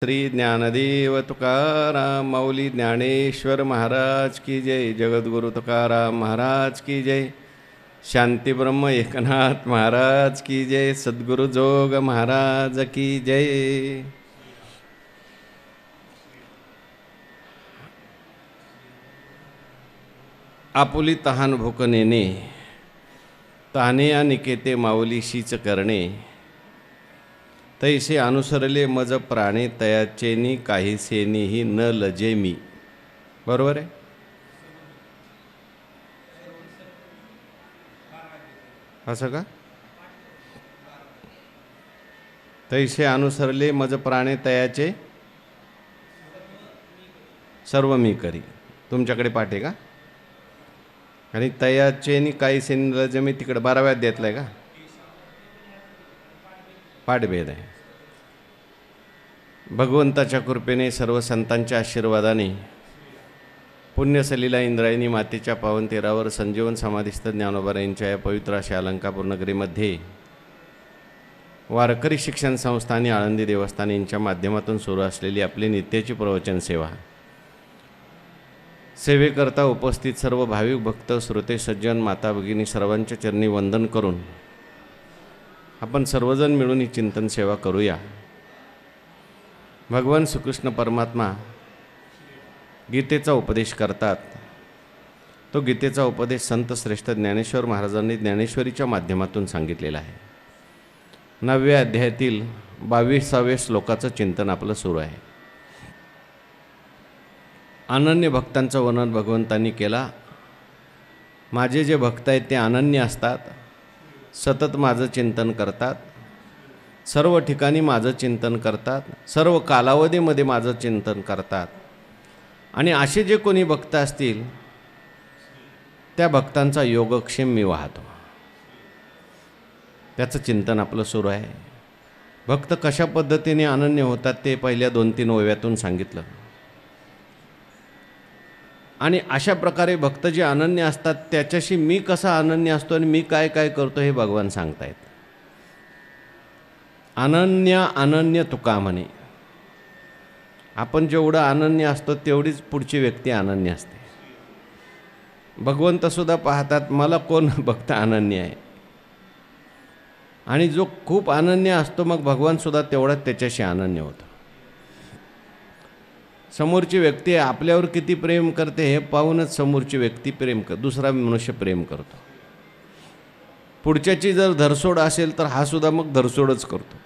श्री ज्ञानदेव तुकाराम माऊली ज्ञानेश्वर महाराज की जय। जगद्गुरु तुकाराम महाराज की जय। शांती ब्रह्म एकनाथ महाराज की जय। सद्गुरु जोग महाराज की जय। आपुली तहान भूक नेणे, ताने या निकेते माऊलीशीच करणे, तैसे अनुसरले मज प्राणे, तयाचेनी काहीसेनीही न लजे मी। बरोबर आहे? असं का? तैसे अनुसरले मज प्राणे, तयाचे सर्व मी करी। तुमच्याकडे पाठ आहे का? आणि तयाचेनी काहीसेनी न लजे मी तिकडे 12व्या अध्यायातला आहे का? पाठभेद आहे। भगवंताच्या कृपेने, सर्व संतांच्या आशीर्वादाने, पुण्यसलीला इंद्रायणी मातेच्या पावन तीरावर संजीवन समाधिस्थ ज्ञानोबा यांच्या या पवित्र अशा अलंकापूर नगरीमध्ये वारकरी शिक्षण संस्था आणि आळंदी देवस्थान यांच्या माध्यमातून सुरू असलेली आपली नित्याची प्रवचन सेवा, सेवेकरता उपस्थित सर्व भाविक भक्त, श्रोते, सज्जन, माता भगिनी सर्वांच्या चरणी वंदन करून आपण सर्वजण मिळून ही चिंतन सेवा करूया। भगवान श्रीकृष्ण परमात्मा गीतेचा उपदेश करतात। तो गीतेचा उपदेश संत श्रेष्ठ ज्ञानेश्वर महाराजांनी ज्ञानेश्वरीच्या माध्यमातून सांगितलेला आहे। 9व्या अध्यायातील 22व्या श्लोकाचं चिंतन आपलं सुरू आहे। अनन्य भक्तांचं वर्णन भगवंतांनी केला। माझे जे भक्त आहेत ते अनन्य असतात, सतत माझं चिंतन करतात, सर्व ठिकाणी माझं चिंतन करतात, सर्व कालावधीमध्ये माझं चिंतन करतात। आणि असे जे कोणी भक्त असतील त्या भक्तांचा योगक्षेम मी वाहतो। त्याचं चिंतन आपलं सुरू आहे। भक्त कशा पद्धतीने अनन्य होतात ते पहिल्या 2-3 ओव्यातून सांगितलं। आणि अशा प्रकारे भक्त जे अनन्य असतात त्याच्याशी मी कसा अनन्य असतो आणि मी काय काय करतो हे भगवान सांगतायत। अनन्य अनन्य तुका म्हणे। आपण जेवढं अनन्य असतो तेवढीच पुढची व्यक्ती अनन्य असते। भगवंतसुद्धा पाहतात मला कोण भक्त अनन्य आहे, आणि जो खूप अनन्य असतो मग भगवानसुद्धा तेवढाच त्याच्याशी अनन्य होतो। समोरची व्यक्ती आपल्यावर किती प्रेम करते हे पाहूनच समोरची व्यक्ती दुसरा मनुष्य प्रेम करतो। पुढच्याची जर धरसोड असेल तर हा सुद्धा मग धरसोडच करतो।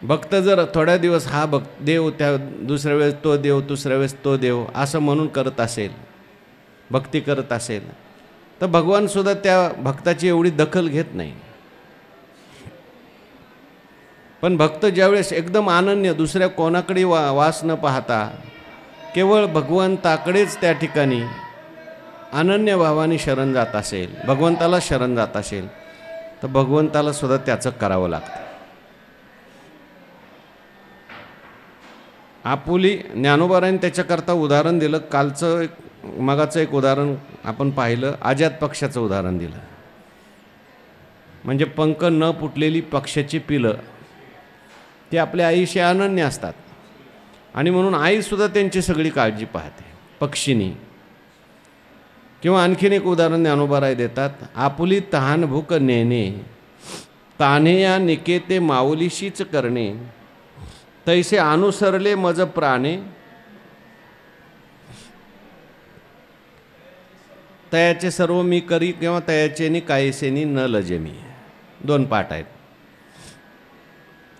भक्त जर थोड्या दिवस हा देव, त्या दुसऱ्या वेळेस तो देव, दुसऱ्या वेळेस तो देव असं म्हणून करत असेल, भक्ती करत असेल, तर भगवानसुद्धा त्या भक्ताची एवढी दखल घेत नाही। पण भक्त ज्यावेळेस एकदम अनन्य, दुसऱ्या कोणाकडे वास न पाहता केवळ भगवंताकडेच त्या ठिकाणी अनन्य भावाने शरण जात असेल, भगवंताला शरण जात असेल, तर भगवंताला सुद्धा त्याचं करावं लागतं। आपुली ज्ञानोबारांनी त्याच्याकरता उदाहरण दिलं। कालचं मगाचं एक उदाहरण आपण पाहिलं, अजात पक्षाचं उदाहरण दिलं। म्हणजे पंख न फुटलेली पक्षाची पिलं ते आपल्या आईशी अनन्य असतात, आणि म्हणून आईसुद्धा त्यांची सगळी काळजी पाहते, पक्षिणी। किंवा आणखीन एक उदाहरण ज्ञानोबाराय देतात, आपुली तहान भूक नेणे, ताने या निकेते माऊलीशीच करणे, तैसे अनुसरले मज प्राणे, तयाचे सर्व मी करी, किंवा तयाचेनी काहीसेनी न लजे मी। 2 पाठ आहेत।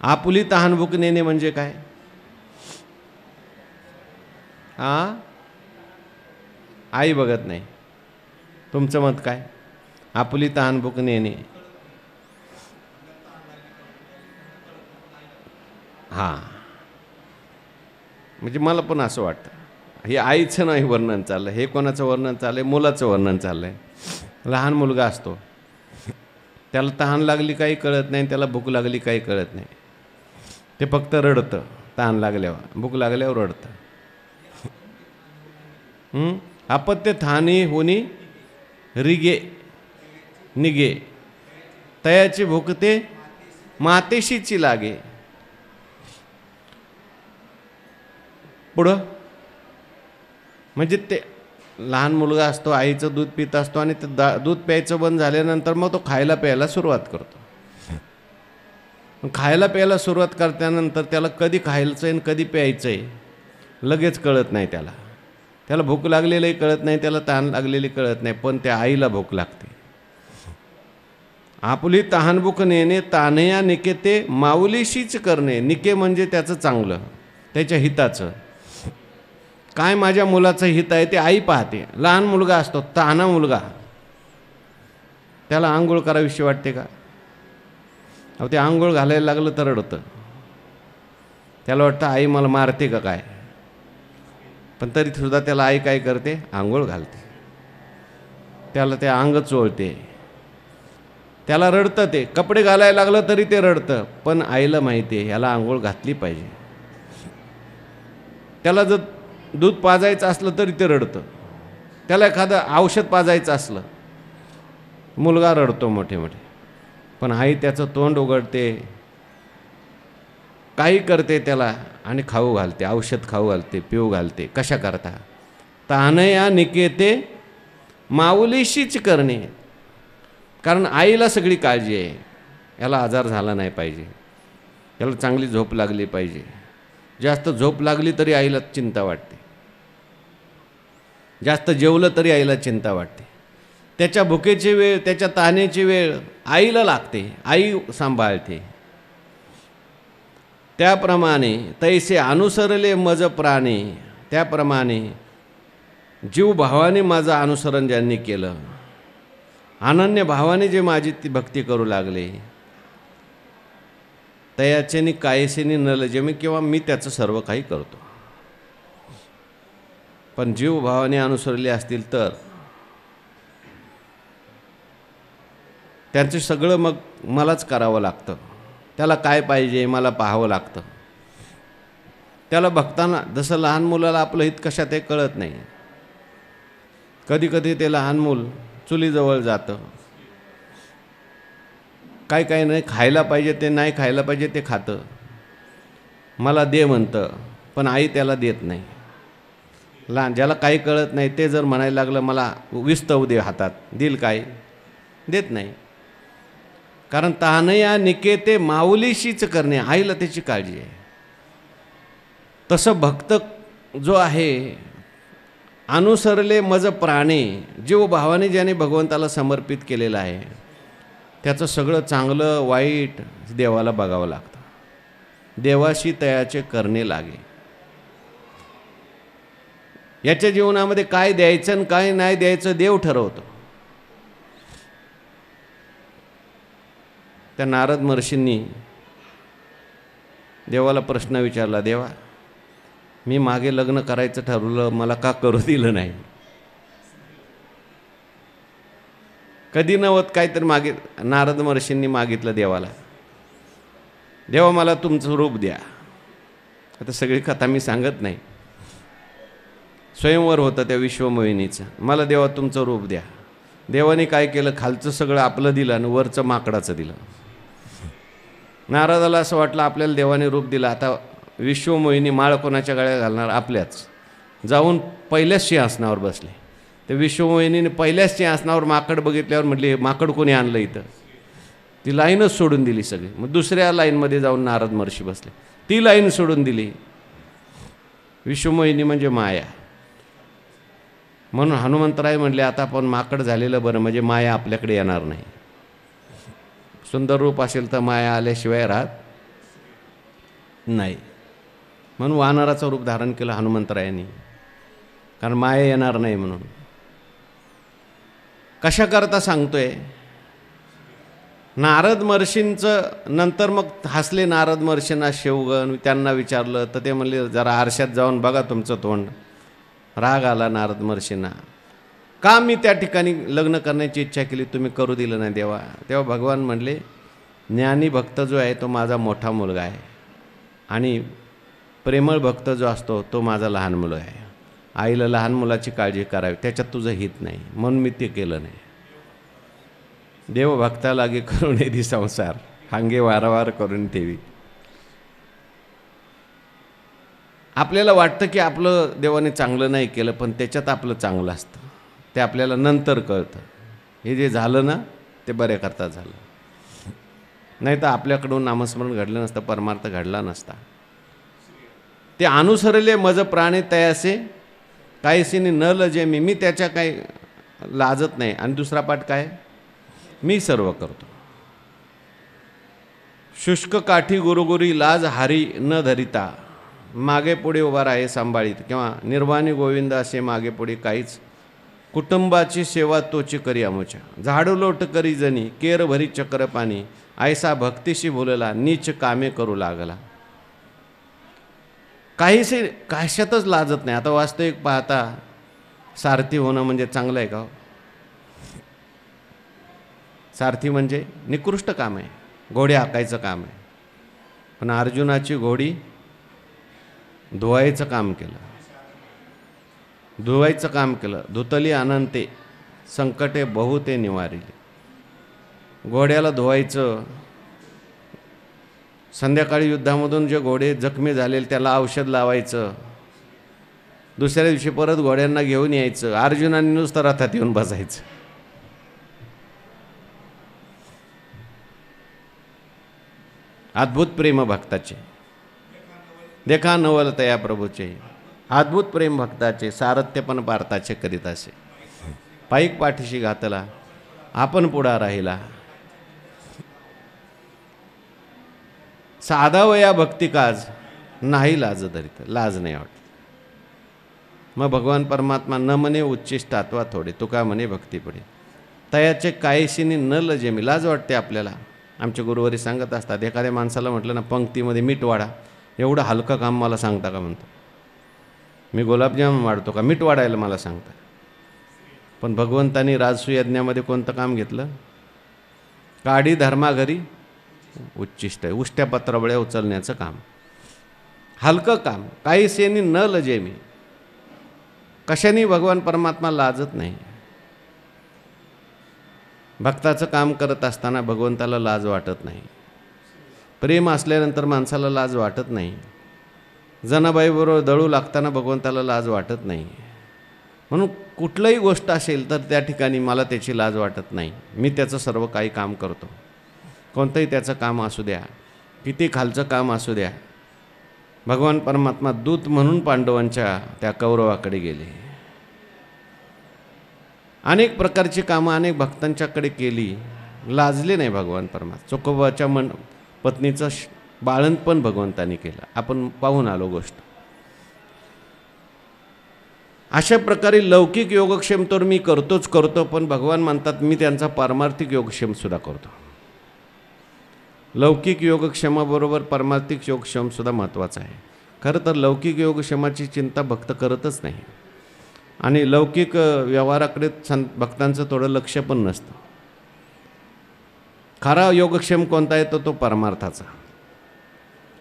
आपुली तहान भूक नेणे म्हणजे काय? आई बघत नाही। तुमचं मत काय? आपुली तहान भूक नेणे म्हणजे मला पण असं वाटतं हे आईचं नाही वर्णन चाललं, हे कोणाचं वर्णन चाललंय? मुलाचं वर्णन चाललंय। लहान मुलगा असतो, त्याला तहान लागली काही कळत नाही, त्याला भूक लागली काही कळत नाही, ते फक्त रडतं। तहान लागल्यावर, भूक लागल्यावर रडतं। अपत्य थानी होनी रिगे निगे, तयाची भूक ते मातेशीची लागे। पुढं म्हणजे ते लहान मुलगा असतो, आईचं दूध पित असतो आणि ते दूध प्यायचं बंद झाल्यानंतर मग तो खायला प्यायला सुरुवात करतो. खायला प्यायला सुरुवात करल्यानंतर त्याला कधी खायचं आहे आणि कधी प्यायचं आहे लगेच कळत नाही. त्याला भूक लागलेली कळत नाही, त्याला तहान लागलेली कळत नाही, पण त्या आईला भूक लागते. आपली तहानभूक नेणे तानया निके ते माऊलीशीच करणे. निके म्हणजे त्याचं चांगलं, त्याच्या हिताचं. काय माझ्या मुलाचं हित आहे ते आई पाहते. लहान मुलगा असतो, तहाना मुलगा, त्याला आंघोळ करावीशी वाटते का? अहो ते आंघोळ घालायला लागलं तर रडतं. त्याला वाटतं आई मला मारते का काय, पण तरीसुद्धा त्याला आई काय करते? आंघोळ घालते. त्याला ते अंग चोळते, त्याला रडतं. ते कपडे घालायला लागलं तरी ते रडतं, पण आईला माहिती आहे ह्याला आंघोळ घातली पाहिजे. त्याला जर दूध पाजायचं असलं तरी ते रडतं. त्याला एखादं औषध पाजायचं असलं, मुलगा रडतो मोठे मोठे, पण आई त्याचं तोंड उघडते, काही करते त्याला आणि खाऊ घालते, औषध खाऊ घालते, पिऊ घालते. कशा करता? तानया निकेते माऊलीशीच करणे. कारण आईला सगळी काळजी आहे, याला आजार झाला नाही पाहिजे, याला चांगली झोप लागली पाहिजे. जास्त झोप लागली तरी आईला चिंता वाटते, जास्त जेवलं तरी आईला चिंता वाटते. त्याच्या भुकेची वेळ, त्याच्या तहानेची वेळ आईला लागते, आई सांभाळते. त्याप्रमाणे तैसे अनुसरले मज प्राणी. त्याप्रमाणे जीव भावाने माझं अनुसरण ज्यांनी केलं, अनन्य भावाने जे माझी ती भक्ती करू लागले, तयाचेनी कायसेनी न लजेमी, किंवा मी त्याचं सर्व काही करतो. पण जीव भावाने अनुसरले असतील तर त्यांचं सगळं मग मलाच करावं लागतं. त्याला काय पाहिजे मला पाहावं लागतं. त्याला बघताना जसं लहान मुलाला आपलं हित कशात ते कळत नाही. कधी कधी ते लहान मूल चुलीजवळ जातं, काय काय नाही खायला पाहिजे ते नाही खायला पाहिजे ते खातं, मला दे म्हणतं, पण आई त्याला देत नाही. लहान ज्याला काही कळत नाही ते जर म्हणायला लागलं मला विस्तव दे हातात, दिल काय? देत नाही. कारण तानया निकेते माऊलीशीच करणे, आईला त्याची काळजी आहे. तसं भक्त जो आहे, अनुसरले मज प्राणे, जीव भावाने ज्याने भगवंताला समर्पित केलेलं आहे, त्याचं सगळं चांगलं वाईट देवाला बघावं लागतं. देवाशी तयाचे करणे लागे. याच्या जीवनामध्ये काय द्यायचं आणि काय नाही द्यायचं देव ठरवतो. त्या नारद महर्षींनी देवाला प्रश्न विचारला, देवा मी मागे लग्न करायचं ठरवलं, मला का करू दिलं नाही? कधी नव्हत काहीतरी मागे नारद महर्षींनी मागितलं देवाला, देवा मला तुमचं रूप द्या. आता सगळी कथा मी सांगत नाही. स्वयंवर होतं त्या विश्वमोहिनीचं, मला देवा तुमचं रूप द्या. देवाने काय केलं? खालचं सगळं आपलं दिलं आणि वरचं माकडाचं दिलं. नारदाला असं वाटलं आपल्याला देवाने रूप दिलं, आता विश्वमोहिनी माळ कोणाच्या गळ्यात घालणार? आपल्याच. जाऊन पहिल्याच सिंहासनावर बसले. ते विश्वमोहिनीने पहिल्याच सिंहासनावर माकड बघितल्यावर म्हटली, माकड कोणी आणलं इथं? ती लाईनच सोडून दिली सगळी. मग दुसऱ्या लाईनमध्ये जाऊन नारद महर्षी बसले, ती लाईन सोडून दिली. विश्वमोहिनी म्हणजे माया. म्हणून हनुमंतराय म्हणले, आता आपण माकड झालेलं बरं, म्हणजे माया आपल्याकडे येणार नाही. सुंदर रूप असेल तर माया आल्याशिवाय राहत नाही. म्हणून वानराचं रूप धारण केलं हनुमंतरायांनी, कारण माया येणार नाही म्हणून. कशा करता सांगतोय? नारद महर्षींचं नंतर मग हसले नारद महर्षींना शिवगण. त्यांना विचारलं तर ते म्हणले, जरा आरशात जाऊन बघा तुमचं तोंड. राग आला नारद महर्षींना, का मी त्या ठिकाणी लग्न करण्याची इच्छा केली, तुम्ही करू दिलं नाही देवा? तेव्हा भगवान म्हणले, ज्ञानी भक्त जो आहे तो माझा मोठा मुलगा आहे, आणि प्रेमळ भक्त जो असतो तो माझा लहान मुलं आहे. आईला लहान मुलाची काळजी करावी, त्याच्यात तुझं हित नाही, म्हणून मी ते केलं नाही. देव भक्ता लागे करून येदी संसार, हांगे वारंवार करून ठेवी. आपल्याला वाटतं की आपलं देवाने चांगलं नाही केलं, पण त्याच्यात आपलं चांगलं असतं, ते आपल्याला नंतर कळतं. हे जे झालं ना ते बऱ्याकरता झालं, नाही तर आपल्याकडून नामस्मरण घडलं नसतं, परमार्थ घडला नसता. ते अनुसरले मज प्राणे तयासे काहीसीनी न लजे मी त्याच्या काही लाजत नाही. आणि दुसरा पाठ काय, मी सर्व करतो. शुष्क काठी गुरुगुरी लाज हारी न धरिता मागे पुढे उभा राहे सांभाळीत, किंवा निर्वाणी गोविंद असे मागे पुढे काहीच, कुटुंबाची सेवा तोची करी अमुच्या, झाडू लोट करी जणी केर भरी चक्र पाणी, ऐसा भक्तीशी बोलला नीच कामे करू लागला. काहीसे कशातच लाजत नाही. आता वास्तविक पाहता सारथी होणं म्हणजे चांगलं आहे का? सारथी म्हणजे निकृष्ट काम आहे, घोडे हाकायचं काम आहे. पण अर्जुनाची घोडी धुवायचं काम केलं, धुवायचं काम केलं. धुतली अनंते संकटे बहुते निवारिले. घोड्याला धुवायचं. संध्याकाळी युद्धामधून जे घोडे जखमी झालेले त्याला औषध लावायचं, दुसऱ्या दिवशी परत घोड्यांना घेऊन यायचं. अर्जुनाने नुसतं रथात येऊन बसायचं. अद्भुत प्रेम भक्ताचे, देखा नवल तया प्रभूचे. अद्भुत प्रेम भक्ताचे, सारथ्य पण पार्थाचे करीत असे. पाईक पाठीशी घातला, आपण पुढा राहिला. साधा वया भक्ती काज नाही लाज धरित, लाज नाही वाटत. मग भगवान परमात्मा न म्हणे उच्चिष्टात्वा थोडे, तुका म्हणे भक्ती पडे. तयाचे कायशीने न लजे मी. लाज वाटते आपल्याला. आमचे गुरुवारी सांगत असतात, एखाद्या माणसाला म्हटलं ना पंक्तीमध्ये मीठ वाढा, एवढं हलकं काम मला सांगता का म्हणतो. मी गुलाबजाम वाढतो का, मीठ वाढायला मला सांगता. पण भगवंतांनी राजसू यज्ञामध्ये कोणतं काम घेतलं? काडी धर्माघरी उच्चिष्ट आहे, उष्ट्या पत्रावळ्या उचलण्याचं काम, हलकं काम. काही सेनी न लजे मी. कशाने भगवान परमात्मा लाजत नाही. भक्ताचं काम करत असताना भगवंताला लाज वाटत नाही. प्रेम असल्यानंतर माणसाला लाज वाटत नाही. जनाबाईबरोबर दळू लागताना भगवंताला लाज वाटत नाही. म्हणून कुठलीही गोष्ट असेल तर त्या ठिकाणी मला त्याची लाज वाटत नाही. मी त्याचं सर्व काही काम करतो. कोणतंही त्याचं काम असू द्या, किती खालचं काम असू द्या. भगवान परमात्मा दूत म्हणून पांडवांच्या त्या कौरवाकडे गेले. अनेक प्रकारची कामं अनेक भक्तांच्याकडे केली, लाजले नाही भगवान परमात्मा. चोखोबाच्या पत्नीचं बाळंतपण भगवंतांनी केलं. आपण पाहून आलो गोष्ट. अशा प्रकारे लौकिक योगक्षेम तर मी करतोच करतो, पण भगवान म्हणतात मी त्यांचा पारमार्थिक योगक्षेम सुद्धा करतो. लौकिक योगक्षेमाबरोबर पारमार्थिक योगक्षेम सुद्धा महत्त्वाचा आहे. खरं तर लौकिक योगक्षेमाची चिंता भक्त करतच नाही, आणि लौकिक व्यवहाराकडे भक्तांचं थोडं लक्ष पण नसतं. खरा योगक्षेम कोणता आहे तो परमार्थाचा.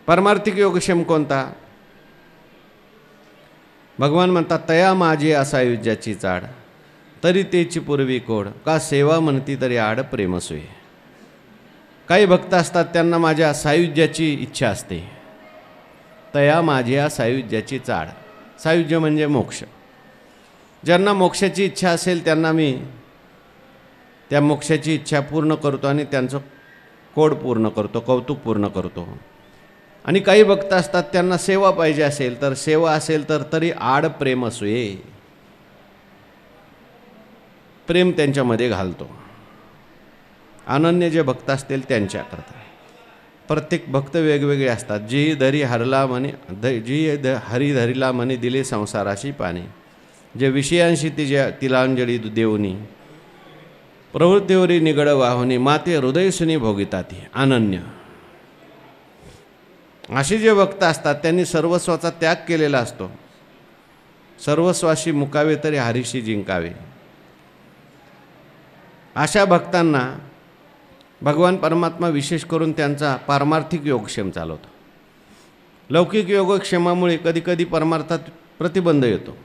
पारमार्थिक योगक्षेम कोणता? भगवान म्हणतात, तया माझी असा युज्याची चाड, तरी तेची पूर्वी कोड, का सेवा म्हणती तरी आड प्रेमसुये. काही भक्त असतात त्यांना माझ्या सायुज्याची इच्छा असते. तया माझ्या सायुज्याची चाड. सायुज्य म्हणजे मोक्ष. ज्यांना मोक्षाची इच्छा असेल त्यांना मी त्या मोक्षाची इच्छा पूर्ण करतो आणि त्यांचं कोड पूर्ण करतो, कौतुक पूर्ण करतो. आणि काही भक्त असतात त्यांना सेवा पाहिजे असेल तर, सेवा असेल तर तरी आड प्रेम असूये, प्रेम त्यांच्यामध्ये घालतो. अनन्य जे भक्त असतील त्यांच्याकरता. प्रत्येक भक्त वेगवेगळे असतात. जी धरी हरला म्हणे, जी हरी धरीला म्हणे दिले संसाराशी पाणी, जे विषयांशी तिलांजली देऊनी, प्रवृत्तीवरी निगड वाहुनी, माते हृदय सुनी भोगिता ती अनन्य. असे जे भक्त असतात त्यांनी सर्वस्वाचा त्याग केलेला असतो. सर्वस्वाशी मुकावे तरी हरीशी जिंकावे. अशा भक्तांना भगवान परमात्मा विशेष करून त्यांचा पारमार्थिक योगक्षेम चालवतो. लौकिक योगक्षेमामुळे कधीकधी परमार्थात प्रतिबंध येतो,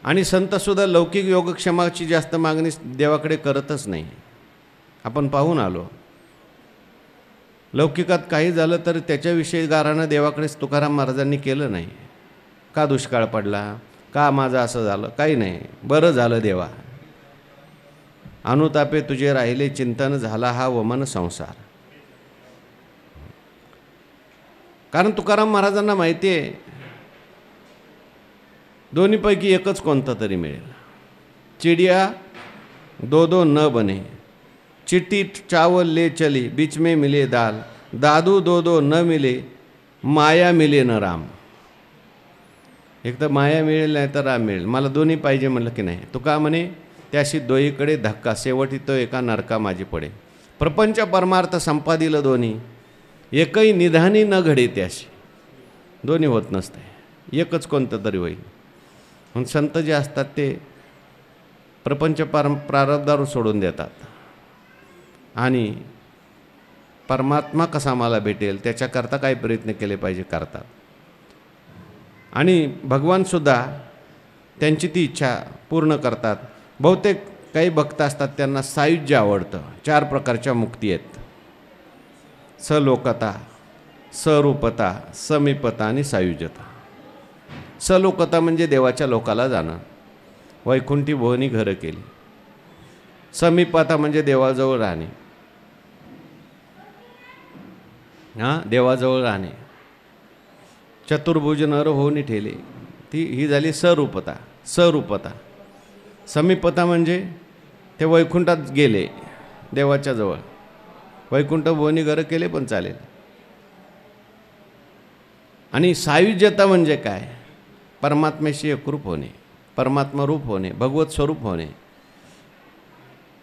आणि संतसुद्धा लौकिक योगक्षेमाची जास्त मागणी देवाकडे करतच नाही. आपण पाहून आलो. लौकिकात काही झालं तर त्याच्याविषयी गारानं देवाकडेच तुकाराम महाराजांनी केलं नाही. का दुष्काळ पडला, का माझं असं झालं, काही नाही, बरं झालं देवा. अनुतापे तुझे राहिले चिंतन, झाला हा वमन संसार. कारण तुकाराम महाराजांना माहिती आहे दोन्हीपैकी एकच कोणतं तरी मिळेल. चिडिया दो दो न बने, चिट्टी चावल ले चली, बीच में मिले दाल, दादू दो दो न मिले, माया मिले न राम. एक तर माया मिळेल नाही तर राम मिळेल, मला दोन्ही पाहिजे म्हणलं की नाही. तुका म्हणे त्याशी दोहीकडे धक्का, शेवटी तो एका नरका माझी पडे. प्रपंच परमार्थ संपादिलं दोन्ही, एकही निधानी न घडे त्याशी. दोन्ही होत नसते, एकच कोणतं तरी होईल. म्हणून संत जे असतात ते प्रपंच प्रारब्धावर सोडून देतात आणि परमात्मा कसा मला भेटेल त्याच्याकरता काही प्रयत्न केले पाहिजे करतात. आणि भगवानसुद्धा त्यांची ती इच्छा पूर्ण करतात. बहुतेक काही भक्त असतात त्यांना सायुज्य आवडतं. 4 प्रकारच्या मुक्ती आहेत: सलोकता, सरूपता, समीपता आणि सायुज्यता. सलोकता म्हणजे देवाच्या लोकाला जाणं, वैकुंठी भुवनी घरं केली. समीपता म्हणजे देवाजवळ राहणे, देवाजवळ राहणे, चतुर्भुज नर होऊन ठेले, ही झाली सरूपता. सरूपता. समीपता म्हणजे ते वैकुंठात गेले देवाच्या जवळ, वैकुंठ भुवनी घरं केले पण चालेल. आणि सायुज्यता म्हणजे काय? परमात्म्याशी एकरूप होणे, परमात्मा रूप होणे, भगवत स्वरूप होणे.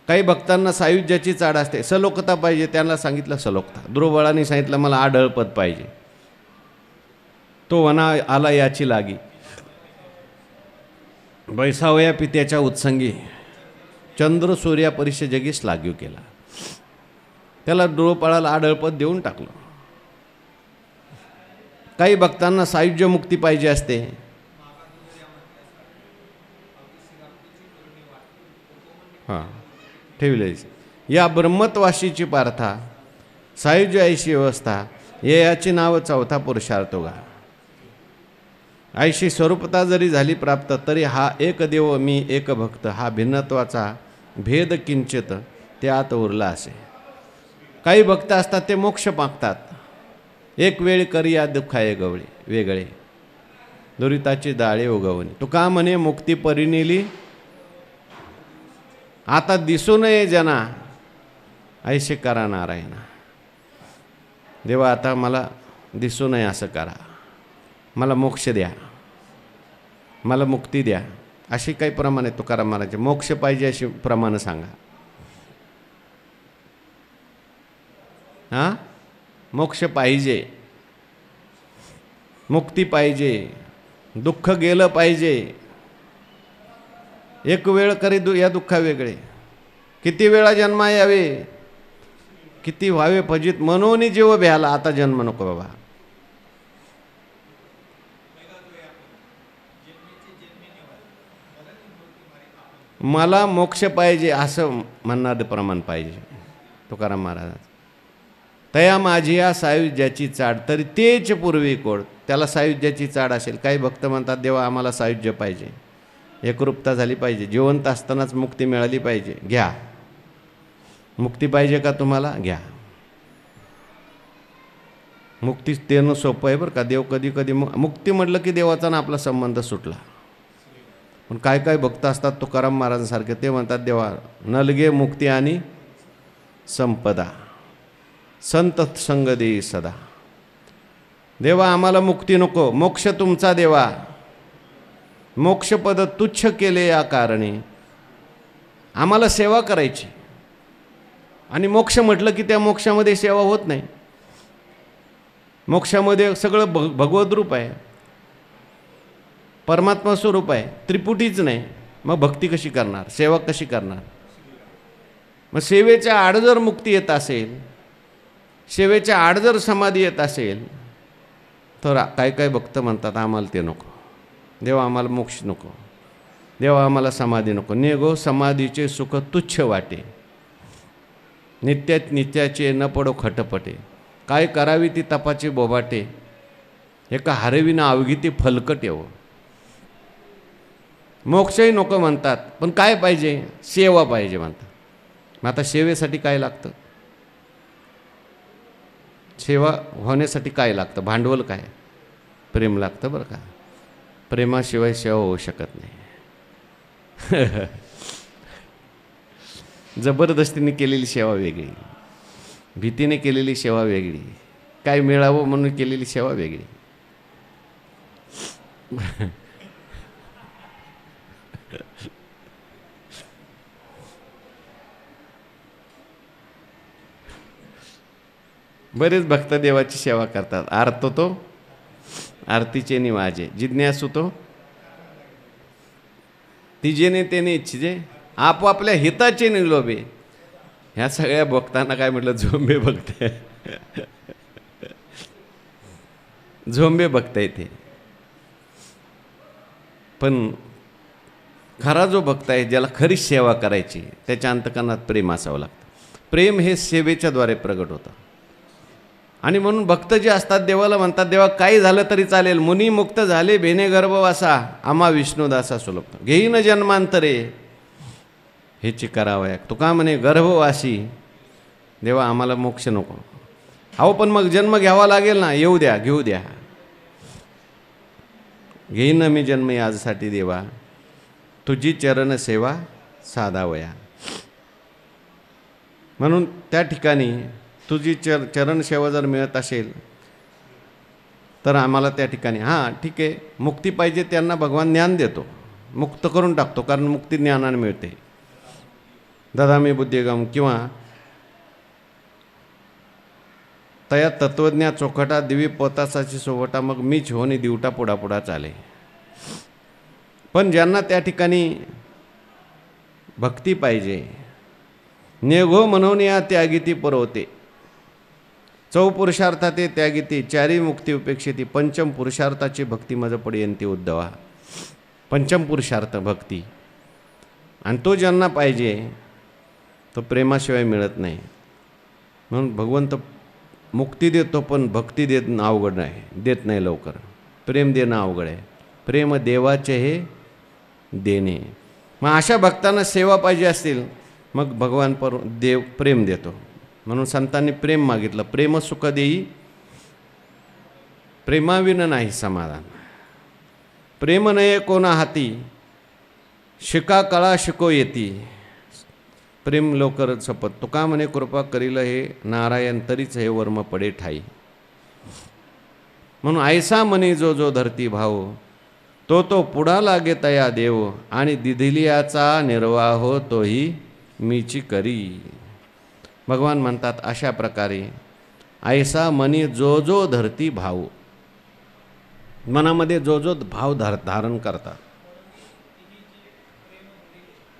काही भक्तांना सायुज्याची चाड असते. सलोकता पाहिजे, त्यांना सांगितलं सलोकता. ध्रुवबाळांनी सांगितलं मला आढळपद पाहिजे, तो वना आला याची लागी. बैसावया पित्याच्या उत्संगी, चंद्र सूर्या परिश जगीस लाग्यू केला. त्याला ध्रुवबाळाला आढळपद देऊन टाकलं. काही भक्तांना सायुज्य मुक्ती पाहिजे असते. हां ठेवले. या ब्रह्मत्वाशीची पार्था, सायुज्य ऐशी व्यवस्था, याची नाव चौथा पुरुषार्थ होगा. ऐशी स्वरूपता जरी झाली प्राप्त तरी हा एक देव मी एक भक्त हा भिन्नत्वाचा भेद किंचित त्यात उरला असे. काही भक्त असतात ते मोक्ष मागतात. एक वेळ करी या दुःखाये गवळे वेगळे, दुरिताची दाळे उगवणे. तुका म्हणे मुक्ती परिनेली, आता दिसू नये जना, ऐसे करा नारायणा. देवा आता मला दिसू नये असं करा, मला मोक्ष द्या, मला मुक्ती द्या. अशी काही प्रमाणे तुकाराम महाराज मोक्ष पाहिजे अशी प्रमाणे सांगा. हां मोक्ष पाहिजे, मुक्ती पाहिजे, दुःख गेलं पाहिजे. एक वेळ करी या दुःखा वेगळे, किती वेळा जन्मा यावे, किती व्हावे फजित, मनोनी जीव भ्याला, आता जन्म नको बाबा. मला मोक्ष पाहिजे असं म्हणणारं प्रमाण पाहिजे तुकाराम महाराज. तया माझी या सायुज्याची चाड, तरी तेच पूर्वी कोड. त्याला सायुज्याची चाड असेल. काही भक्त म्हणतात देवा आम्हाला सायुज्य पाहिजे, एकरूपता झाली पाहिजे, जिवंत असतानाच मुक्ती मिळाली पाहिजे. घ्या मुक्ती पाहिजे का तुम्हाला, घ्या मुक्ती देणं सोपं आहे बरं का. देव कधी कधी मुक्ती म्हटलं की देवाचा ना आपला संबंध सुटला. पण काय काय भक्त असतात तुकाराम महाराजांसारखे, ते म्हणतात देवा नलगे मुक्ती आणि संपदा, संत संग देई सदा. देवा आम्हाला मुक्ती नको, मोक्ष तुमचा देवा. मोक्षपद तुच्छ केले या कारणे. आम्हाला सेवा करायची आणि मोक्ष म्हटलं की त्या मोक्षामध्ये सेवा होत नाही. मोक्षामध्ये सगळं भगवत रूप आहे, परमात्मा स्वरूप आहे, त्रिपुटीच नाही. मग भक्ती कशी करणार, सेवा कशी करणार? मग सेवेच्या आड जर मुक्ती येत असेल, सेवेच्या आड जर समाधी येत असेल, तर काय काय भक्त म्हणतात आम्हाला ते नको, देवा आम्हाला मोक्ष नको, देवा आम्हाला समाधी नको. नेगो समाधीचे सुख तुच्छ वाटे, नित्यात नित्याचे न पडो खटपटे. काय करावी ती तपाचे बोबाटे, एका हरविना अवघी ती फलकट येवो. मोक्षही नको म्हणतात, पण काय पाहिजे? सेवा पाहिजे म्हणतात. मग आता सेवेसाठी काय लागतं? सेवा होण्यासाठी काय लागतं? भांडवल काय? प्रेम लागतं बरं का. प्रेमाशिवाय सेवा होऊ शकत नाही. जबरदस्तीने केलेली सेवा वेगळी, भीतीने केलेली सेवा वेगळी, काय मिळावं म्हणून केलेली सेवा वेगळी. बरेच भक्त देवाची सेवा करतात. आरतो तो आरतीचे निवाजे, जिज्ञासू तो तिजेने तेने इच्छिजे, आपापल्या हिताचे निलोभे. ह्या सगळ्या भक्तांना काय म्हटलं? झोंबे भक्त. झोंबे भक्त येते. पण खरा जो भक्त आहे, ज्याला खरी सेवा करायची, त्याच्या अंतकरणात प्रेम असावं लागतं. प्रेम हे सेवेच्या द्वारे प्रगट होतं. आणि म्हणून भक्त जे असतात देवाला म्हणतात, देवा काही झालं तरी चालेल, मुनी मुक्त झाले भेने गर्भवासा, आम्हा विष्णुदासा सुलभ घेईन जन्मांतरे हेची करावया. तुका म्हणे गर्भवासी, देवा आम्हाला मोक्ष नको. अहो पण मग जन्म घ्यावा लागेल ना, येऊ द्या, घेऊ द्या. घेईन मी जन्म यासाठी देवा, तुझी चरण सेवा साधावया. म्हणून त्या ठिकाणी तुझी चरण सेवा जर मिळत असेल तर आम्हाला त्या ठिकाणी हां ठीक आहे, मुक्ती पाहिजे त्यांना भगवान ज्ञान देतो, मुक्त करून टाकतो, कारण मुक्ती ज्ञानाने मिळते. ददामी बुद्धिगम किंवा तया तत्वज्ञा चोखटा दिवी पोतासाची सोवटा, मग मीच होणे दिवटा पुढा पुढा चाले. पण ज्यांना त्या ठिकाणी भक्ती पाहिजे, नेघो म्हणून या त्यागिती परवते, चौपुरुषार्थाते त्यागिती, चारी मुक्ती उपेक्षिती, पंचम पुरुषार्थाची भक्ती मज पडेयंती उद्धवा. पंचम पुरुषार्थ भक्ती, आणि तो ज्यांना पाहिजे तो प्रेमाशिवाय मिळत नाही. म्हणून भगवंत मुक्ती देतो, पण भक्ती देणं अवघड नाही, देत नाही लवकर. प्रेम देणं अवघड आहे. प्रेम देवाचे हे देणे. मग अशा भक्तांना सेवा पाहिजे असतील, मग भगवान देव प्रेम देतो. म्हणून संतांनी प्रेम मागितलं. प्रेम सुख देई, प्रेमाविन नाही समाधान. प्रेम नये कोणा हाती, शिका कळा शिको येती. प्रेम लवकर सपत. तुका म्हणे कृपा करील हे नारायण, तरीच हे वर्म पडे ठाई. म्हणून ऐसा म्हणे जो जो धरती भाव, तो तो पुढा लागे तया देव, आणि दिधिलियाचा निर्वाह तोही मीची करी. भगवान म्हणतात अशा प्रकारे ऐसा मनी जो जो धरती भाव, मनामध्ये जो जो भाव धारण करतात.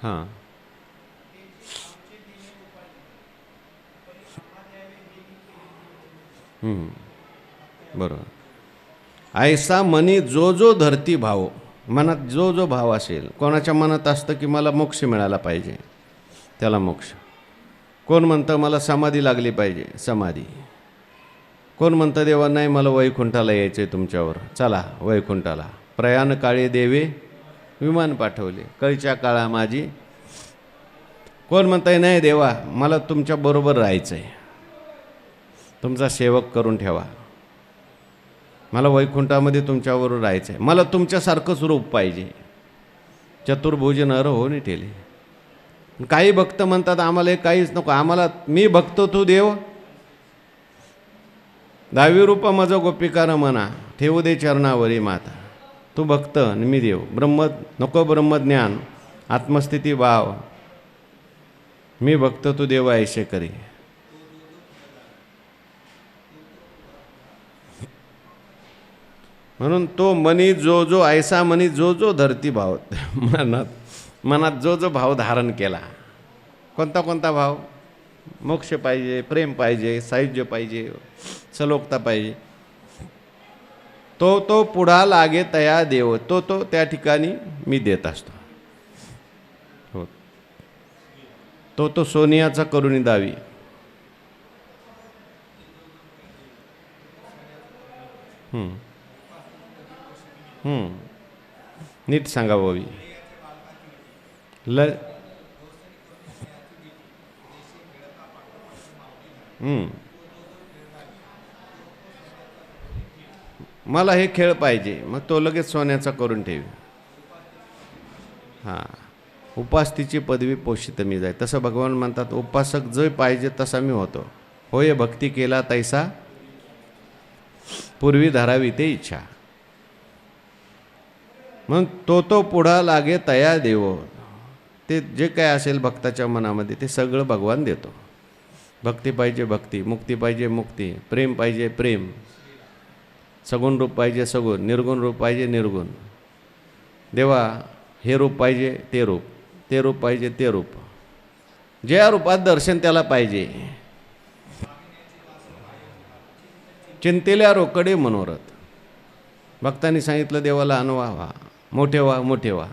हां बरोबर. ऐसा मनी जो जो धरती भाव, मनात जो जो भाव असेल. कोणाच्या मनात असतं की मला मोक्ष मिळाला पाहिजे, त्याला मोक्ष. कोण म्हणतं मला समाधी लागली पाहिजे, समाधी. कोण म्हणतं देवा नाही मला वैकुंठाला यायचं आहे तुमच्यावर, चला वैकुंठाला. प्रयाण काळी देवे विमान पाठवले, कळीच्या काळा माझी. कोण म्हणतंय नाही देवा मला तुमच्या बरोबर राहायचं आहे, तुमचा सेवक करून ठेवा, मला वैकुंठामध्ये तुमच्याबरोबर राहायचं आहे, मला तुमच्यासारखंच रूप पाहिजे, चतुर्भुज नर होऊन ठेले. काही भक्त म्हणतात आम्हाला हे काहीच नको, आम्हाला मी बघतो तू देव, दावी रूप मज गोपिकार मना, ठेवू दे चरणावरी माता. तू भक्त आणि मी देव. ब्रह्म नको ब्रह्मज्ञान, आत्मस्थिती भाव, मी भक्त तू देव ऐसे करी. म्हणून तो मनी जो जो ऐसा मनी जो जो धरती भाव, मनात जो जो भाव धारण केला. कोणता कोणता भाव? मोक्ष पाहिजे, प्रेम पाहिजे, सायुज्य पाहिजे, सलोकता पाहिजे. तो तो पुढा लागे तया देव, तो तो त्या ठिकाणी मी देत असतो. हो, तो तो सोनियाचा करुणी दावी. हं. हं. नीट सांगा बाबी. ल हं. मला हे खेळ पाहिजे, मग तो लगेच सोन्याचा करून ठेवी. हां, उपासतीची पदवी पोषित मी जाय. तसं भगवान म्हणतात, उपासक जो पाहिजे तसा मी होतो. होय भक्ती केला तैसा पूर्वी धरावी ते इच्छा. मग तो पुढा लागे तया देव. ते जे काय असेल भक्ताच्या मनामध्ये ते सगळं भगवान देतो. भक्ती पाहिजे भक्ती, मुक्ती पाहिजे मुक्ती, प्रेम पाहिजे प्रेम, सगुण रूप पाहिजे सगुण, निर्गुण रूप पाहिजे निर्गुण. देवा हे रूप पाहिजे ते रूप, ते रूप पाहिजे ते रूप, ज्या रूपात दर्शन त्याला पाहिजे. चिंतेल्या रोकडे मनोरथ. भक्तांनी सांगितलं देवाला अनवा व्हा, मोठे व्हा मोठे व्हा.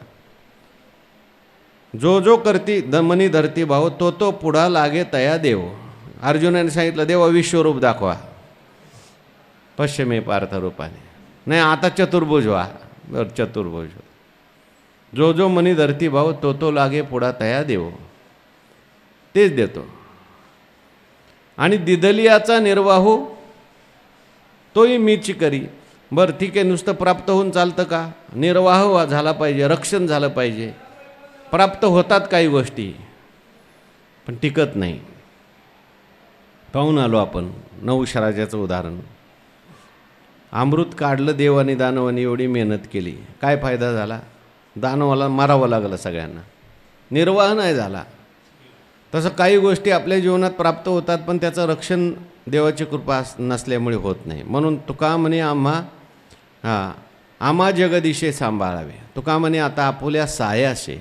जो जो करती मनी धरती भाव, तो पुढा लागे तया देव. अर्जुनाने सांगितलं देवा विश्वरूप दाखवा, पश्चिमे पार्थ रूपाने. नाही आता चतुर्भुज व्हा. बरं चतुर्भुज. जो जो मनी धरती भाव, तो लागे पुढा तया देव. तेच देतो. आणि दिदलियाचा निर्वाह तोही मीच करी. बरं ठीक आहे, नुसतं प्राप्त होऊन चालतं का? निर्वाह झाला पाहिजे, रक्षण झालं पाहिजे. प्राप्त होतात काही गोष्टी पण टिकत नाही. पाहून आलो आपण नहुष-राजाचं उदाहरण. अमृत काढलं देवानी दानवानी, एवढी मेहनत केली, काय फायदा झाला? दानवाला मारावं लागलं सगळ्यांना, निर्वाह नाही झाला. तसं काही गोष्टी आपल्या जीवनात प्राप्त होतात पण त्याचं रक्षण देवाची कृपा नसल्यामुळे होत नाही. म्हणून तुका म्हणे आम्हा जगदिशे सांभाळावे. तुका म्हणे आता आपुल्या सायाशे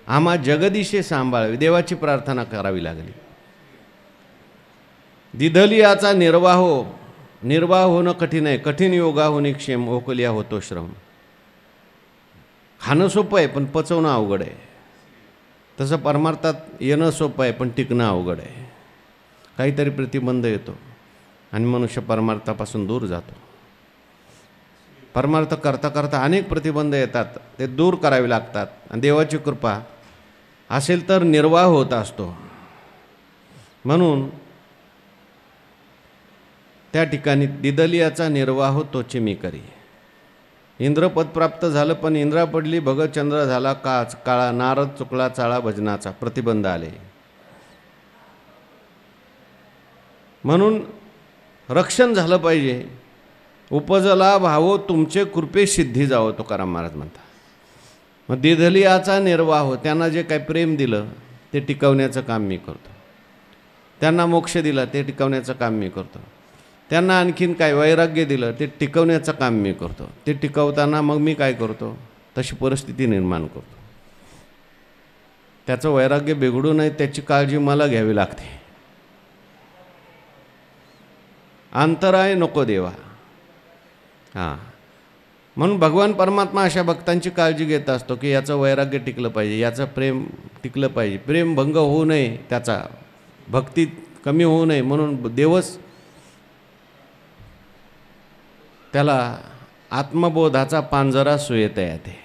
आम्हा जगदिशे सांभाळावे. देवाची प्रार्थना करावी लागली. दिदलियाचा निर्वाह होणं कठीण आहे. कठीण योगाहुनी क्षेम, ओकलिया होतो श्रम. खाणं सोपं आहे पण पचवणं अवघड आहे. तसं परमार्थात येणं सोपं आहे पण टिकणं अवघड आहे. काहीतरी प्रतिबंध येतो आणि मनुष्य परमार्थापासून दूर जातो. परमार्थ करता करता अनेक प्रतिबंध येतात, ते दूर करावे लागतात. आणि देवाची कृपा असेल तर निर्वाह होत असतो. म्हणून त्या ठिकाणी दिदलियाचा निर्वाह तोची मी करी. इंद्रपद प्राप्त झालं पण इंद्रा पडली भगत चंद्र झाला काच काळा. नारद चुकला चाळा भजनाचा, प्रतिबंध आले. म्हणून रक्षण झालं पाहिजे. उपजला भावो तुमचे कृपे सिद्धी जावो, तुकाराम महाराज म्हणतात. मग दिदलियाचा निर्वाह, त्यांना जे काही प्रेम दिलं ते टिकवण्याचं काम मी करतो. त्यांना मोक्ष दिला ते टिकवण्याचं काम मी करतो. त्यांना आणखीन काय वैराग्य दिलं ते टिकवण्याचं काम मी करतो. ते टिकवताना मग मी काय करतो, तशी परिस्थिती निर्माण करतो. त्याचं वैराग्य बिघडू नये त्याची काळजी मला घ्यावी लागते. अंतराय नको देवा. हां, म्हणून भगवान परमात्मा अशा भक्तांची काळजी घेत असतो की याचं वैराग्य टिकलं पाहिजे, याचं प्रेम टिकलं पाहिजे, प्रेम भंग होऊ नये, त्याचा भक्ती कमी होऊ नये. म्हणून देवच त्याला आत्मबोधाचा पांजरा सुयेता येते.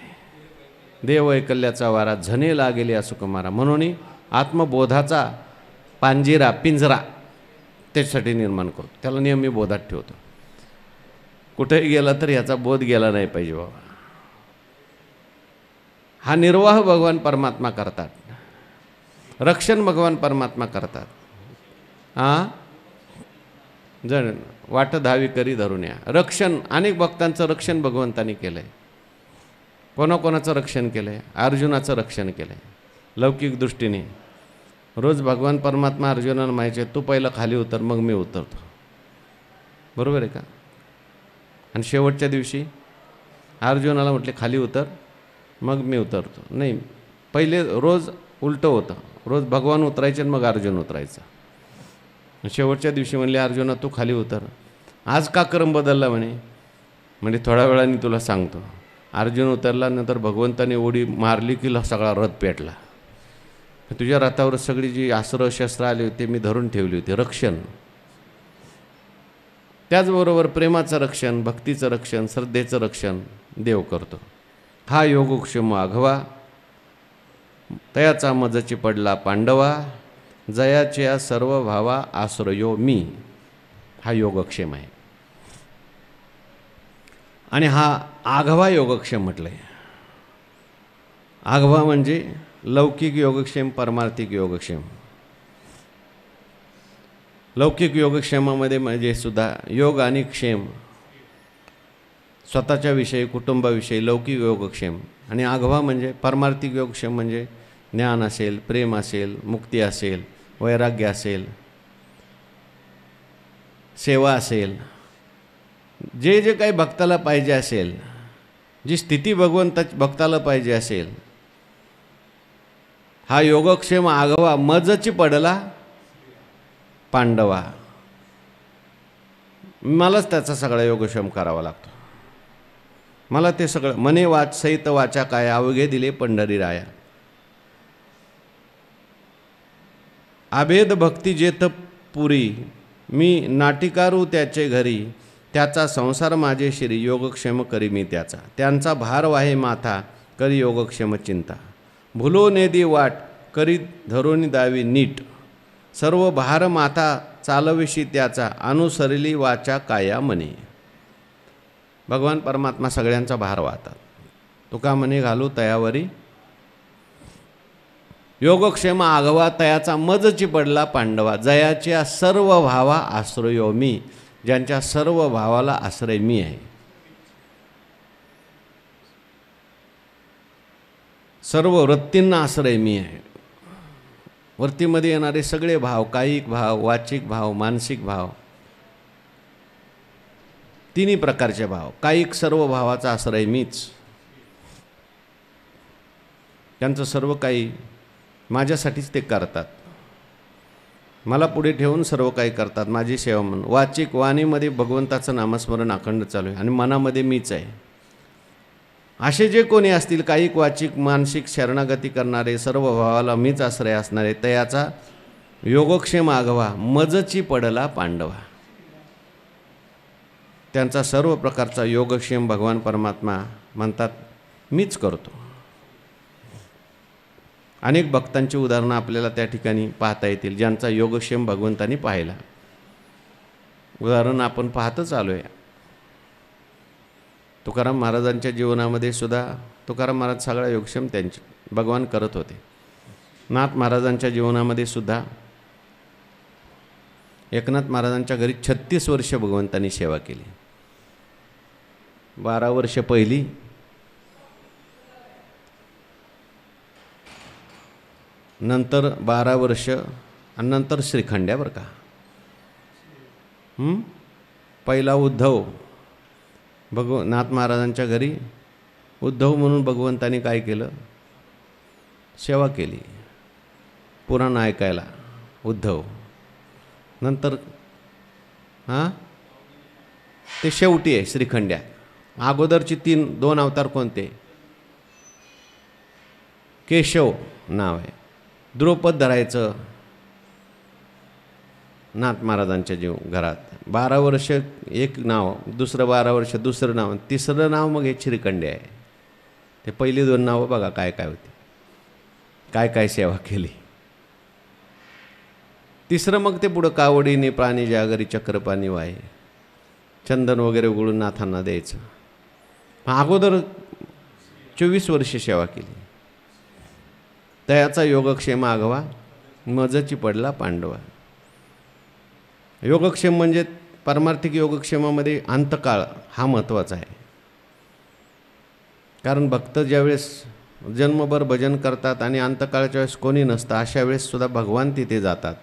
देव ऐकल्याचा वारा झने लागेले असुकुमारा. म्हणून आत्मबोधाचा पिंजरा त्याच्यासाठी निर्माण करतो. त्याला नेहमी बोधात ठेवतो. कुठेही गेला तर याचा बोध गेला नाही पाहिजे बाबा. हा निर्वाह भगवान परमात्मा करतात, रक्षण भगवान परमात्मा करतात. जण वाट धावी करी धरून या. रक्षण अनेक भक्तांचं रक्षण भगवंतानी केलं आहे. कोणाकोणाचं रक्षण केलं आहे? अर्जुनाचं रक्षण केलं आहे लौकिक दृष्टीने. रोज भगवान परमात्मा अर्जुनाला माहिती तू पहिलं खाली उतर मग मी उतरतो. बरोबर आहे का? आणि शेवटच्या दिवशी अर्जुनाला म्हटले खाली उतर मग मी उतरतो. नाही, पहिले रोज उलटं होतं. रोज भगवान उतरायचे आणि मग अर्जुन उतरायचा. शेवटच्या दिवशी म्हणले अर्जुना तू खाली उतर. आज का क्रम बदलला म्हणजे थोड्या वेळाने तुला सांगतो. अर्जुन उतरला, नंतर भगवंताने उडी मारली की सगळा रथ पेटला. तुझ्या रथावर सगळी जी अस्त्र शस्त्र आली होती मी धरून ठेवली होती, रक्षण. त्याचबरोबर प्रेमाचं रक्षण, भक्तीचं रक्षण, श्रद्धेचं रक्षण देव करतो. हा योगक्षेम आघवा, तयाचा मजची पडला पांडवा, जयाच्या सर्व भावा आश्रयो मी. हा योगक्षेम आहे. आणि हा आघवा योगक्षेम म्हटलं आहे. आघवा म्हणजे लौकिक योगक्षेम, परमार्थिक योगक्षेम. लौकिक योगक्षेमामध्ये म्हणजे सुद्धा योग आणि क्षेम, स्वतःच्या विषयी, कुटुंबाविषयी लौकिक योगक्षेम. आणि आघवा म्हणजे परमार्थिक योगक्षेम म्हणजे ज्ञान असेल, प्रेम असेल, मुक्ती असेल, वैराग्य असेल, सेवा असेल, जे जे काही भक्ताला पाहिजे असेल, जी स्थिती भक्ताला पाहिजे असेल, हा योगक्षेम आघवा मजची पडला पांडवा. मलाच त्याचा सगळा योगक्षेम करावा लागतो. मला ते सगळं मने वाच सहित वाचा काय अवघे दिले पंढरी राया. अभेद भक्ती जेथ पुरी, मी नाटिकारू त्याचे घरी, त्याचा संसार माझे शिरी, योगक्षेम करी मी त्याचा. त्यांचा भार वाहे माथा, करी योगक्षेम चिंता, भुलो नेदी वाट, करी धरोनी दावी नीट, सर्व भार माथा चालविशी त्याचा, अनुसरली वाचा काया म्हणे. भगवान परमात्मा सगळ्यांचा भार वाहतात. तुका म्हणे घालू तयावरी, योगक्षेम आघवा, तयाचा मजची पडला पांडवा, जयाच्या सर्व भावा आश्रयो मी. ज्यांच्या सर्व भावाला आश्रय मी आहे. सर्व वृत्तींना आश्रय मी आहे. वृत्तीमध्ये येणारे सगळे भाव, कायिक भाव, वाचिक भाव, मानसिक भाव, तिन्ही प्रकारचे भाव, कायिक सर्व भावाचा आश्रय मीच. त्यांचं सर्व काही माझ्यासाठीच ते करतात. मला पुढे ठेवून सर्व काही करतात, माझी सेवा म्हणून. वाचिक वाणीमध्ये भगवंताचं नामस्मरण अखंड चालू आहे आणि मनामध्ये मीच आहे. असे जे कोणी असतील, कायिक वाचिक मानसिक शरणागती करणारे, सर्व भावाला मीच आश्रय असणारे, तयाचा योगक्षेम आघवा, मजची पडला पांडवा. त्यांचा सर्व प्रकारचा योगक्षेम भगवान परमात्मा म्हणतात मीच करतो. अनेक भक्तांची उदाहरणं आपल्याला त्या ठिकाणी पाहता येतील, ज्यांचा योगक्षेम भगवंतांनी पाहिला. उदाहरण आपण पाहतच आलो आहे. तुकाराम महाराजांच्या जीवनामध्ये सुद्धा तुकाराम महाराज सगळा योगक्षेम त्यांचे भगवान करत होते. नाथ महाराजांच्या जीवनामध्ये सुद्धा एकनाथ महाराजांच्या घरी 36 वर्ष भगवंतांनी सेवा केली. 12 वर्ष पहिली, नंतर 12 वर्ष आणि नंतर श्रीखंड्या. बरं का, पहिला उद्धव, नाथ महाराजांच्या घरी उद्धव म्हणून भगवंतांनी काय केलं, सेवा केली, पुराण ऐकायला उद्धव. नंतर ते शेवटी आहे श्रीखंड्या. अगोदरची 2 अवतार कोणते? केशव नाव आहे, द्रुपद धरायचं नाथ महाराजांच्या घरात. 12 वर्ष एक नाव, दुसरं 12 वर्ष दुसरं नाव, तिसरं नाव मग हे श्रीखंडे आहे. ते पहिली 2 नावं बघा काय काय होती, काय काय सेवा केली. तिसरं मग ते पुढं कावडीने प्राणी जागरी चक्रपाणी वाहे, चंदन वगैरे उघडून नाथांना द्यायचं. अगोदर 24 वर्ष सेवा केली. तयाचा योगक्षेम आघवा, मजची पडला पांडवा. योगक्षेम म्हणजे पारमार्थिक योगक्षेमामध्ये अंतकाळ हा महत्त्वाचा आहे. कारण भक्त ज्यावेळेस जन्मभर भजन करतात आणि अंतकाळच्या वेळेस कोणी नसतं, अशा वेळेस सुद्धा भगवान तिथे जातात,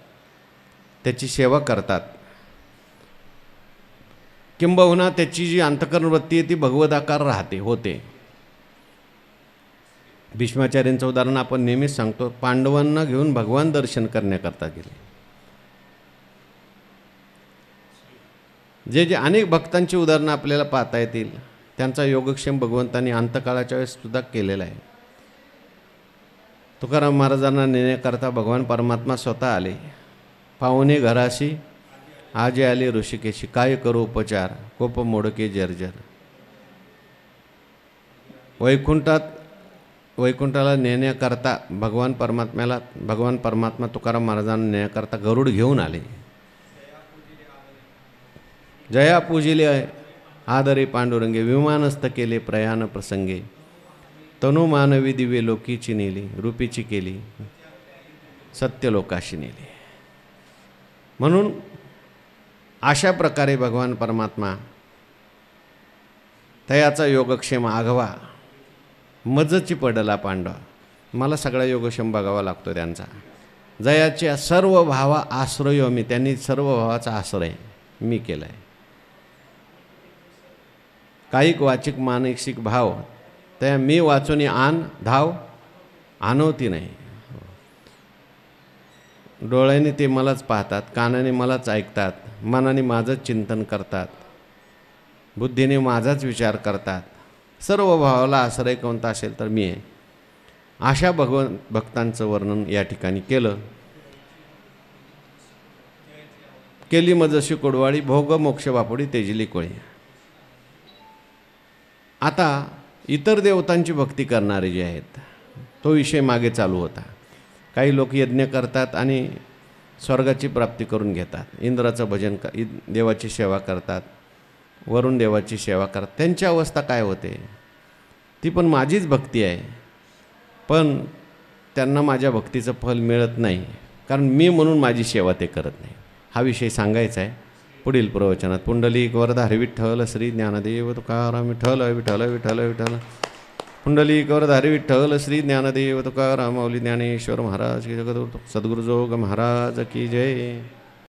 त्याची सेवा करतात. किंबहुना त्याची जी अंतःकरण वृत्ती आहे ती भगवदाकार राहते, होते. भीष्माचार्यांचं उदाहरण आपण नेहमीच सांगतो. पांडवांना घेऊन भगवान दर्शन करण्याकरता गेले. जे जे अनेक भक्तांची उदाहरणं आपल्याला पाहता येतील, त्यांचा योगक्षेम भगवंतांनी अंतकाळाच्या वेळेस सुद्धा केलेला आहे. तुकाराम महाराजांना नेण्याकरता भगवान परमात्मा स्वतः आले. पाहुणे घराशी आजे आले ऋषिकेशी, काय करू उपचार, कोप मोडके जर्जर. वैकुंठाला नेण्याकरता भगवान परमात्मा तुकाराम महाराजांना नेण्याकरता गरुड घेऊन आले. जया पूजिले आदरे पांडुरंगे, विमानस्थ केले प्रयाण प्रसंगे. तनु मानवी दिवे लोकीची नेली, रूपीची केली सत्यलोकाशी नेली. म्हणून अशा प्रकारे भगवान परमात्मा तयाचा योगक्षेम आघवा, मजची पडला पांडव. मला सगळा योगक्षेम बघावा लागतो त्यांचा. जयाच्या सर्व भावा आश्रय मी, त्यांनी सर्व भावाचा आश्रय मी केला आहे. कायिक वाचिक मानसिक भाव त्या मी वाचून आण धाव आणवती नाही. डोळ्याने ते मलाच पाहतात, कानाने मलाच ऐकतात, मनाने माझंच चिंतन करतात, बुद्धीने माझाच विचार करतात. सर्व भावाला आश्रय कोणता असेल तर मी आहे. अशा भक्तांचं वर्णन या ठिकाणी केलं. केली मजशी कोडवाळी, भोग मोक्ष बापुडी तेजली कोळी. आता इतर देवतांची भक्ती करणारे जे आहेत, तो विषय मागे चालू होता. काही लोक यज्ञ करतात आणि स्वर्गाची प्राप्ती करून घेतात. इंद्राचं भजन देवाची सेवा करतात, वरुण देवाची सेवा करतात. त्यांची अवस्था काय होते? ती पण माझीच भक्ती आहे, पण त्यांना माझ्या भक्तीचं फल मिळत नाही, कारण मी म्हणून माझी सेवा ते करत नाही. हा विषय सांगायचा आहे पुढील प्रवचनात. पुंडलिक वरदा हरी विठ्ठल श्री ज्ञानदेव तुकाराम विठ्ठल विठ्ठल विठ्ठल विठ्ठल. पुंडलिक वरदा हरी विठ्ठल श्री ज्ञानदेव तुकाराम माऊली ज्ञानेश्वर महाराज की जगद्गुरु सद्गुरुजोग महाराज की जय.